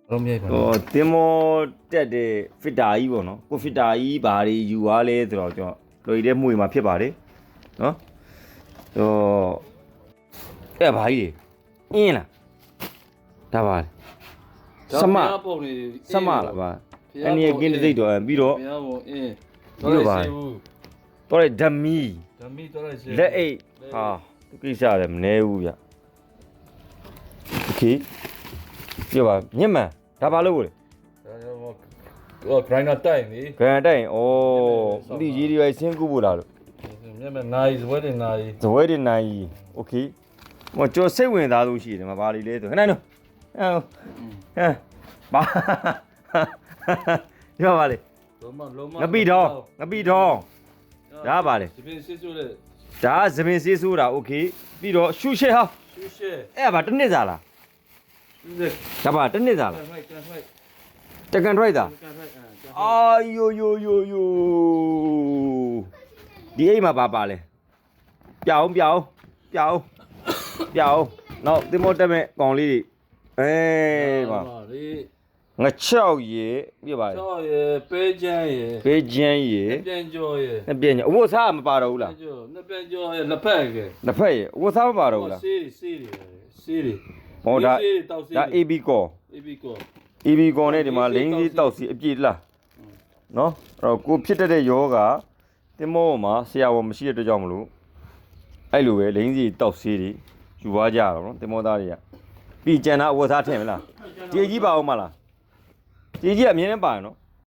လုံးမြိုက်ပါ ဟိုတင်မောတက်တဲ့ဖစ်တာကြီးပေါ့နော်ကိုဖစ်တာကြီးဘာတွေယူသွားလဲဆိုတော့ကျွန်တော်လွယ်တဲ့မှုတွေမှာဖြစ်ပါတယ်နော်ဟိုအဲ့ဘာကြီးအင်းလားဒါပါစမ ပုံနေ စမလားဗျာအနည်းကင်းတဲ့စိတ်တော့ပြီးတော့ ဘုရားပုံအင်း ပြီးတော့ပါတော့လေဓမီ ဓမ္မိတော့လိုက်စေ လက်အိတ်ဟာသူကိစ္စလည်းမနေဘူးဗျโอเคပြပါညက်မှန်ဒါပါလို့လေ ဟို grinder တိုက်နေ ဂရန်တိုင်ဩဒီကြီးတွေဆင်းကူဖို့လားလို့ မြက်မဲ့နိုင်ဇဝဲတင်နိုင် ဇဝဲတင်နိုင်โอเคဟိုကျော်စိတ်ဝင်သားလို့ရှိတယ်မပါလီလဲဆိုခဏနော်ဟမ်ဘာရပါလေ လုံးမ ငပိတော်ဒါပါလေ ဒီပင်စစ်ဆိုတဲ့ ဒါသပင်စေးဆိုးတာโอเคပြီးတော့ရှုရှဲဟာ ရှူရှဲ အဲ့ဒါဗာတစ်နှစ်စာလား ရှူရှဲ ဒါပါတစ်နှစ်စာလား ကန်ဖိုက် တကန်ထရိုက်တာ ကန်ဖိုက် အာယိုဒီအိမ်မှာပါလဲပြောင်းနောက်တင်မောတက်မဲ့ကောင်လေးတွေအေးပါ လေ ငါ6ရေပြပါလေ ချောရယ်ပဲချမ်းရယ် ဘေးကျန်းရေ ပြန်ကြောရယ် နှစ်ပြင်းအဝတ်စားမပါတော့ဘူးလား နှစ်ပြန်ကြောရယ်လက်ဖက်ကဲ နှစ်ဖက်ရေအဝတ်စားမပါတော့ဘူးလား စေးတွေ ဟောဒါ တောက်စေး ဒါ AB ကော AB ကို AB ကောနဲ့ဒီမှာလိန်ကြီးတောက်စီအပြည့်လားနော်အဲ့တော့ကိုဖြစ်တတ်တဲ့ယောဂတင်မောမှာဆရာဝန်မရှိတဲ့အတွက်ကြောင့်မလို့အဲ့လိုပဲလိန်ကြီးတောက်စီတွေယူသွားကြတော့နော်တင်မောသားတွေကပြီးကျန်တာအဝတ်စားထည့်မလားကြေကြီးပါအောင်မလားကြေကြီးကအမြင်နဲ့ပါရနော်